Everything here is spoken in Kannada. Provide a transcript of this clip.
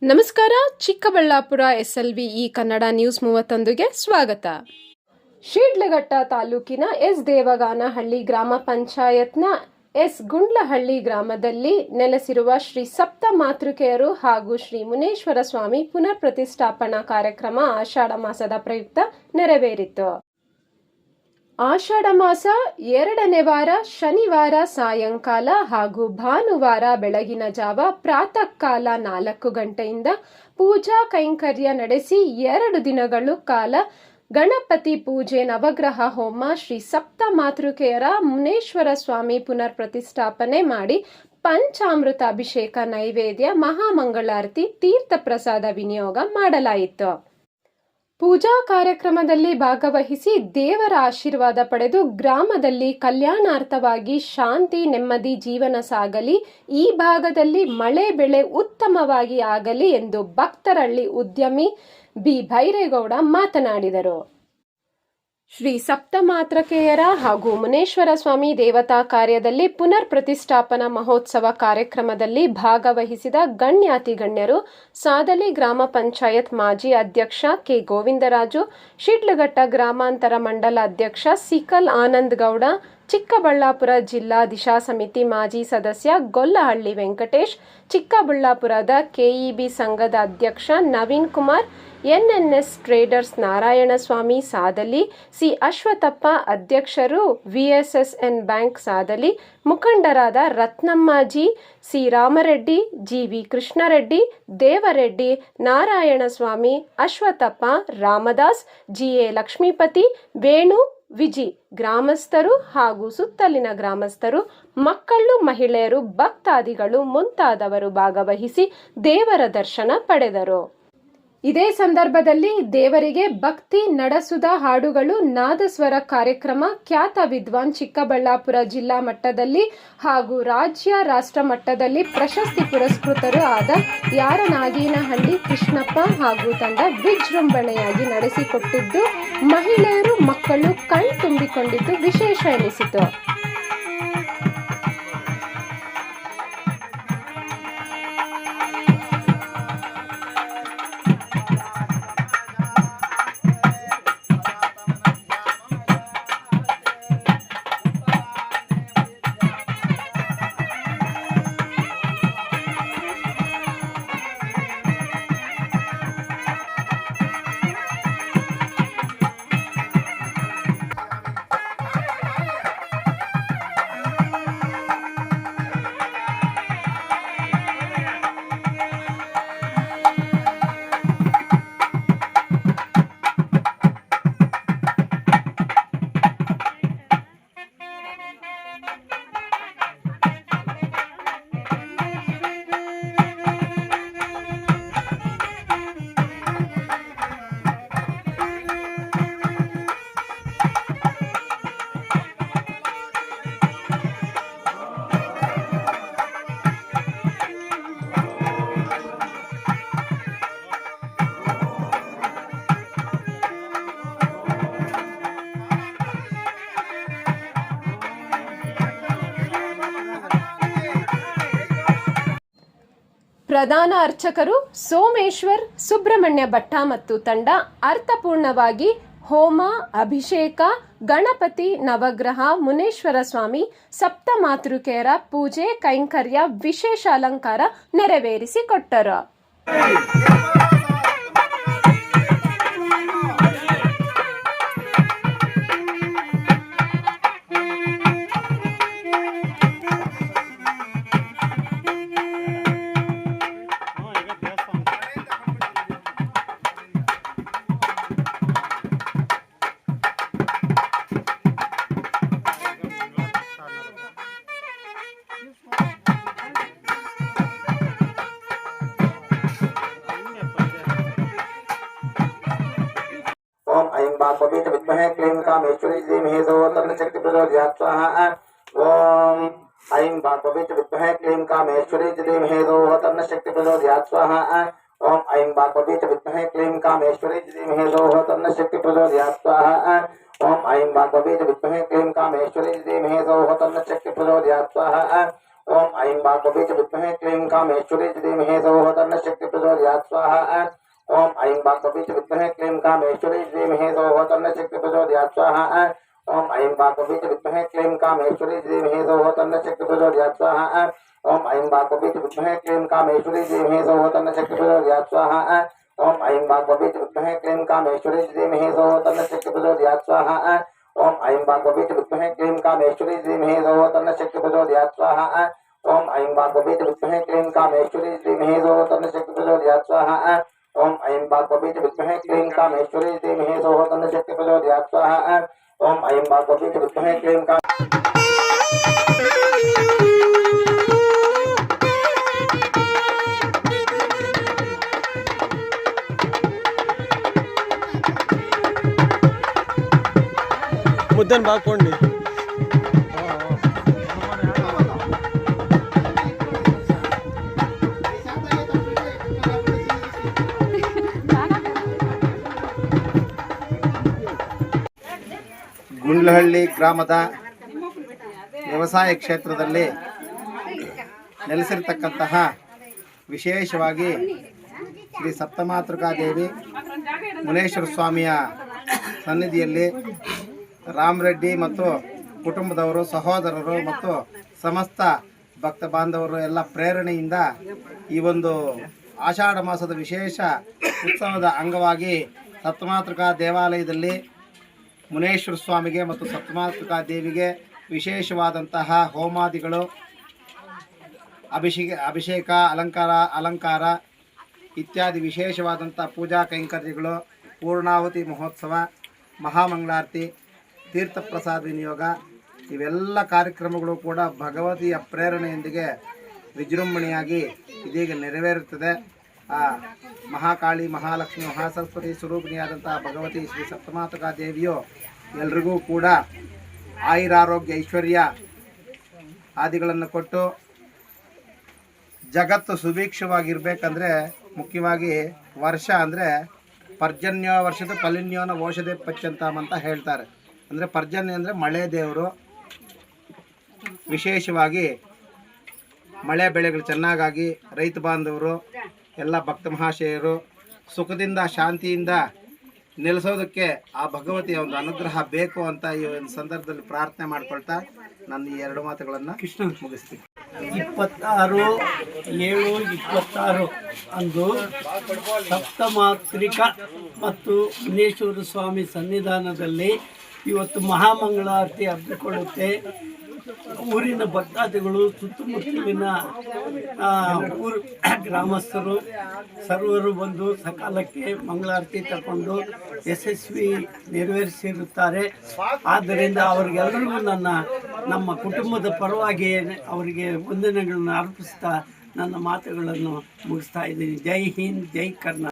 ನಮಸ್ಕಾರ. ಚಿಕ್ಕಬಳ್ಳಾಪುರ SLVE ಕನ್ನಡ ನ್ಯೂಸ್ 31ಗೆ ಸ್ವಾಗತ. ಶಿಡ್ಲಘಟ್ಟ ತಾಲೂಕಿನ ಎಸ್ ದೇವಗಾನಹಳ್ಳಿ ಗ್ರಾಮ ಪಂಚಾಯತ್ನ ಎಸ್ ಗುಂಡ್ಲಹಳ್ಳಿ ಗ್ರಾಮದಲ್ಲಿ ನೆಲೆಸಿರುವ ಶ್ರೀ ಸಪ್ತ ಮಾತೃಕೆಯರು ಹಾಗೂ ಶ್ರೀ ಮುನೇಶ್ವರ ಸ್ವಾಮಿ ಪುನರ್ ಪ್ರತಿಷ್ಠಾಪನಾ ಕಾರ್ಯಕ್ರಮ ಆಷಾಢ ಮಾಸದ ಪ್ರಯುಕ್ತ ನೆರವೇರಿತು. ಆಷಾಢ ಮಾಸ 2ನೇ ವಾರ ಶನಿವಾರ ಸಾಯಂಕಾಲ ಹಾಗೂ ಭಾನುವಾರ ಬೆಳಗಿನ ಜಾವ ಪ್ರಾತಃ ಕಾಲ 4 ಗಂಟೆಯಿಂದ ಪೂಜಾ ಕೈಂಕರ್ಯ ನಡೆಸಿ 2 ದಿನಗಳು ಕಾಲ ಗಣಪತಿ ಪೂಜೆ, ನವಗ್ರಹ ಹೋಮ, ಶ್ರೀ ಸಪ್ತ ಮಾತೃಕೆಯರ ಮುನೇಶ್ವರ ಸ್ವಾಮಿ ಪುನರ್ ಪ್ರತಿಷ್ಠಾಪನೆ ಮಾಡಿ ಪಂಚಾಮೃತ ಅಭಿಷೇಕ, ನೈವೇದ್ಯ, ಮಹಾಮಂಗಳಾರತಿ, ತೀರ್ಥ ಪ್ರಸಾದ ವಿನಿಯೋಗ ಮಾಡಲಾಯಿತು. ಪೂಜಾ ಕಾರ್ಯಕ್ರಮದಲ್ಲಿ ಭಾಗವಹಿಸಿ ದೇವರ ಆಶೀರ್ವಾದ ಪಡೆದು ಗ್ರಾಮದಲ್ಲಿ ಕಲ್ಯಾಣಾರ್ಥವಾಗಿ ಶಾಂತಿ ನೆಮ್ಮದಿ ಜೀವನ ಸಾಗಲಿ, ಈ ಭಾಗದಲ್ಲಿ ಮಳೆ ಬೆಳೆ ಉತ್ತಮವಾಗಿ ಆಗಲಿ ಎಂದು ಭಕ್ತರಳ್ಳಿ ಉದ್ಯಮಿ ಬಿ ಭೈರೇಗೌಡ ಮಾತನಾಡಿದರು. ಶ್ರೀ ಸಪ್ತಮಾತೃಕೆಯರ ಹಾಗೂ ಮುನೇಶ್ವರ ಸ್ವಾಮಿ ದೇವತಾ ಕಾರ್ಯದಲ್ಲಿ ಪುನರ್ ಪ್ರತಿಷ್ಠಾಪನಾ ಮಹೋತ್ಸವ ಕಾರ್ಯಕ್ರಮದಲ್ಲಿ ಭಾಗವಹಿಸಿದ ಗಣ್ಯಾತಿ ಗಣ್ಯರು, ಸಾದಲಿ ಗ್ರಾಮ ಪಂಚಾಯತ್ ಮಾಜಿ ಅಧ್ಯಕ್ಷ ಕೆ ಗೋವಿಂದರಾಜು, ಶಿಡ್ಲಘಟ್ಟ ಗ್ರಾಮಾಂತರ ಮಂಡಲ ಅಧ್ಯಕ್ಷ ಸಿಕಲ್ ಆನಂದ್ ಗೌಡ, ಚಿಕ್ಕಬಳ್ಳಾಪುರ ಜಿಲ್ಲಾ ದಿಶಾ ಸಮಿತಿ ಮಾಜಿ ಸದಸ್ಯ ಗೊಲ್ಲಹಳ್ಳಿ ವೆಂಕಟೇಶ್, ಚಿಕ್ಕಬಳ್ಳಾಪುರದ ಕೆಇಬಿ ಸಂಘದ ಅಧ್ಯಕ್ಷ Naveen Kumar, NNS traders Narayanaswamy Sadali, C Ashwathappa ಅಧ್ಯಕ್ಷರು, VSSN ಬ್ಯಾಂಕ್ ಸಾದಲಿ, ಮುಖಂಡರಾದ Ratnammaji, C Ramareddy, GV Krishnareddy, Devareddy, Narayanaswamy, Ashwathappa, Ramadas, GA Lakshmipathi, Venu, Viji, ಗ್ರಾಮಸ್ಥರು ಹಾಗೂ ಸುತ್ತಲಿನ ಗ್ರಾಮಸ್ಥರು, ಮಕ್ಕಳು, ಮಹಿಳೆಯರು, ಭಕ್ತಾದಿಗಳು ಮುಂತಾದವರು ಭಾಗವಹಿಸಿ ದೇವರ ದರ್ಶನ ಪಡೆದರು. ಇದೇ ಸಂದರ್ಭದಲ್ಲಿ ದೇವರಿಗೆ ಭಕ್ತಿ ನಡೆಸುದ ಹಾಡುಗಳು, ನಾದಸ್ವರ ಕಾರ್ಯಕ್ರಮ, ಖ್ಯಾತ ವಿದ್ವಾನ್, ಚಿಕ್ಕಬಳ್ಳಾಪುರ ಜಿಲ್ಲಾ ಮಟ್ಟದಲ್ಲಿ ಹಾಗೂ ರಾಜ್ಯ ರಾಷ್ಟ್ರ ಮಟ್ಟದಲ್ಲಿ ಪ್ರಶಸ್ತಿ ಪುರಸ್ಕೃತರು ಆದ ಯಾರನಾಗೇನಹಳ್ಳಿ ಕೃಷ್ಣಪ್ಪ ಹಾಗೂ ತಂಡ ವಿಜೃಂಭಣೆಯಾಗಿ ನಡೆಸಿಕೊಟ್ಟಿದ್ದು ಮಹಿಳೆಯರು ಮಕ್ಕಳು ಕಣ್ತುಂಬಿಕೊಂಡಿದ್ದು ವಿಶೇಷ ಎನಿಸಿತು. ಪ್ರಧಾನ ಅರ್ಚಕರು ಸೋಮೇಶ್ವರ್ ಸುಬ್ರಹ್ಮಣ್ಯ ಭಟ್ಟ ಮತ್ತು ತಂಡ ಅರ್ಥಪೂರ್ಣವಾಗಿ ಹೋಮ, ಅಭಿಷೇಕ, ಗಣಪತಿ, ನವಗ್ರಹ, ಮುನೇಶ್ವರ ಸ್ವಾಮಿ, ಸಪ್ತ ಮಾತೃಕೆಯರ ಪೂಜೆ ಕೈಂಕರ್ಯ ವಿಶೇಷ ಅಲಂಕಾರ ನೆರವೇರಿಸಿಕೊಟ್ಟರು. ऐं बापवीत विद्महे क्लीं कामेश्वरी धीमहि तन्नो शक्ति प्रचोदयात् स्वाहा। ॐ ऐं बापवीत विद्महे क्लीं कामेश्वरी धीमहि तन्नो शक्ति प्रचोदयात् स्वाहा। ॐ ऐं बापवीत विद्महे क्लीं कामेश्वरी धीमहि तन्नो शक्ति प्रचोदयात् स्वाहा। ॐ ऐं बापवीत विद्महे क्लीं कामेश्वरी धीमहि तन्नो शक्ति प्रचोदयात् स्वाहा। ओम ऐं वाग्भवी च विद्महे क्लीं कामेश्वरी च धीमहि तन्नो तन्नः शक्तिः प्रचोदयात् स्वाहा ओम ऐं वाग्भवी च विद्महे क्लीं कामेश्वरी च धीमहि तन्नो तन्नः शक्तिः प्रचोदयात् स्वाहा ओम ऐं वाग्भवी च विद्महे क्लीं कामेश्वरी च धीमहि तन्नो तन्नः शक्तिः प्रचोदयात् स्वाहा ओम ऐं वाग्भवी च विद्महे क्लीं कामेश्वरी च धीमहि तन्नो तन्नः शक्तिः प्रचोदयात् स्वाहा ओम ऐं वाग्भवी च विद्महे क्लीं कामेश्वरी च धीमहि तन्नो तन्नः शक्तिः प्रचोदयात् स्वाहा ओम ऐं वाग्भवी च विद्महे क्लीं कामेश्वरी च धीमहि तन्नो तन्नः शक्तिः प्रचोदयात् स्वाहा ओम ऐं वाग्भवी च विद्महे क्लीं कामेश्वरी च धीमहि तन्नो तन्नः शक्तिः प्रचोदयात् स्वाहा ओम ऐं वाग्भवी च विद्महे क्लीं कामेश्वरी च धीमहि तन्नो तन्नः शक्तिः प्रचोदयात् स्वाहा ओम ऐं वाग्भवी च विद्महे क्लीं ముద్దను బాగా పోండి. ಗುಂಡ್ಲಹಳ್ಳಿ ಗ್ರಾಮದ ವ್ಯವಸಾಯ ಕ್ಷೇತ್ರದಲ್ಲಿ ನೆಲೆಸಿರ್ತಕ್ಕಂತಹ ವಿಶೇಷವಾಗಿ ಶ್ರೀ ಸಪ್ತಮಾತೃಕಾದೇವಿ ಮುನೇಶ್ವರ ಸ್ವಾಮಿಯ ಸನ್ನಿಧಿಯಲ್ಲಿ ರಾಮರೆಡ್ಡಿ ಮತ್ತು ಕುಟುಂಬದವರು, ಸಹೋದರರು ಮತ್ತು ಸಮಸ್ತ ಭಕ್ತ ಬಾಂಧವರು ಎಲ್ಲ ಪ್ರೇರಣೆಯಿಂದ ಈ ಒಂದು ಆಷಾಢ ಮಾಸದ ವಿಶೇಷ ಉತ್ಸವದ ಅಂಗವಾಗಿ ಸಪ್ತಮಾತೃಕಾ ದೇವಾಲಯದಲ್ಲಿ ಮುನೇಶ್ವರ ಸ್ವಾಮಿಗೆ ಮತ್ತು ಸಪ್ತಮಾತೃಕಾ ದೇವಿಗೆ ವಿಶೇಷವಾದಂತಹ ಹೋಮಾದಿಗಳು, ಅಭಿಷೇಕ, ಅಲಂಕಾರ ಇತ್ಯಾದಿ ವಿಶೇಷವಾದಂಥ ಪೂಜಾ ಕೈಂಕರ್ಯಗಳು, ಪೂರ್ಣಾಹುತಿ ಮಹೋತ್ಸವ, ಮಹಾಮಂಗಳಾರತಿ, ತೀರ್ಥಪ್ರಸಾದ ವಿನಿಯೋಗ ಇವೆಲ್ಲ ಕಾರ್ಯಕ್ರಮಗಳು ಕೂಡ ಭಗವತಿಯ ಪ್ರೇರಣೆಯೊಂದಿಗೆ ವಿಜೃಂಭಣೆಯಾಗಿ ಇದೀಗ ನೆರವೇರುತ್ತದೆ. ಆ ಮಹಾಕಾಳಿ, ಮಹಾಲಕ್ಷ್ಮಿ, ಮಹಾಸರಸ್ವತಿ ಸ್ವರೂಪಿಣಿಯಾದಂತಹ ಭಗವತಿ ಶ್ರೀ ಸಪ್ತಮಾತೃಕಾ ದೇವಿಯು ಎಲ್ರಿಗೂ ಕೂಡ ಆಯುರಾರೋಗ್ಯ, ಐಶ್ವರ್ಯ ಆದಿಗಳನ್ನು ಕೊಟ್ಟು ಜಗತ್ತು ಸುಭಿಕ್ಷವಾಗಿರಬೇಕಂದ್ರೆ ಮುಖ್ಯವಾಗಿ ವರ್ಷ ಅಂದರೆ ಪರ್ಜನ್ಯ ವರ್ಷದ ಫಲಿನ್ಯೋನ ಓಷಧೆ ಪಚ್ಚಂತಾಮ್ ಅಂತ ಹೇಳ್ತಾರೆ. ಅಂದರೆ ಪರ್ಜನ್ಯ ಅಂದರೆ ಮಳೆ ದೇವರು. ವಿಶೇಷವಾಗಿ ಮಳೆ ಬೆಳೆಗಳು ಚೆನ್ನಾಗಾಗಿ ರೈತ ಬಾಂಧವರು ಎಲ್ಲ ಭಕ್ತ ಮಹಾಶಯರು ಸುಖದಿಂದ ಶಾಂತಿಯಿಂದ ನೆಲೆಸೋದಕ್ಕೆ ಆ ಭಗವತಿಯ ಒಂದು ಅನುಗ್ರಹ ಬೇಕು ಅಂತ ಈ ಒಂದು ಸಂದರ್ಭದಲ್ಲಿ ಪ್ರಾರ್ಥನೆ ಮಾಡ್ಕೊಳ್ತಾ ನಾನು ಈ ಎರಡು ಮಾತುಗಳನ್ನು ಮುಗಿಸ್ತೀನಿ. 26/7/26 ಅಂದು ಸಪ್ತಮಾತೃಕ ಮತ್ತು ಮುನೇಶ್ವರ ಸ್ವಾಮಿ ಸನ್ನಿಧಾನದಲ್ಲಿ ಇವತ್ತು ಮಹಾಮಂಗಳಾರತಿ ಹಮ್ಮಿಕೊಳ್ಳುತ್ತೆ. ಊರಿನ ಭಕ್ತಾದಿಗಳು, ಸುತ್ತಮುತ್ತಲಿನ ಊರು ಗ್ರಾಮಸ್ಥರು ಸರ್ವರು ಬಂದು ಸಕಾಲಕ್ಕೆ ಮಂಗಳಾರತಿ ತಗೊಂಡು ಯಶಸ್ವಿ ನೆರವೇರಿಸಿರುತ್ತಾರೆ. ಆದ್ದರಿಂದ ಅವರಿಗೆಲ್ಲರಿಗೂ ನಮ್ಮ ಕುಟುಂಬದ ಪರವಾಗಿ ಅವರಿಗೆ ವಂದನೆಗಳನ್ನು ಅರ್ಪಿಸ್ತಾ ನನ್ನ ಮಾತುಗಳನ್ನು ಮುಗಿಸ್ತಾ ಇದ್ದೀನಿ. ಜೈ ಹಿಂದ್, ಜೈ ಕರ್ನಾಟಕ.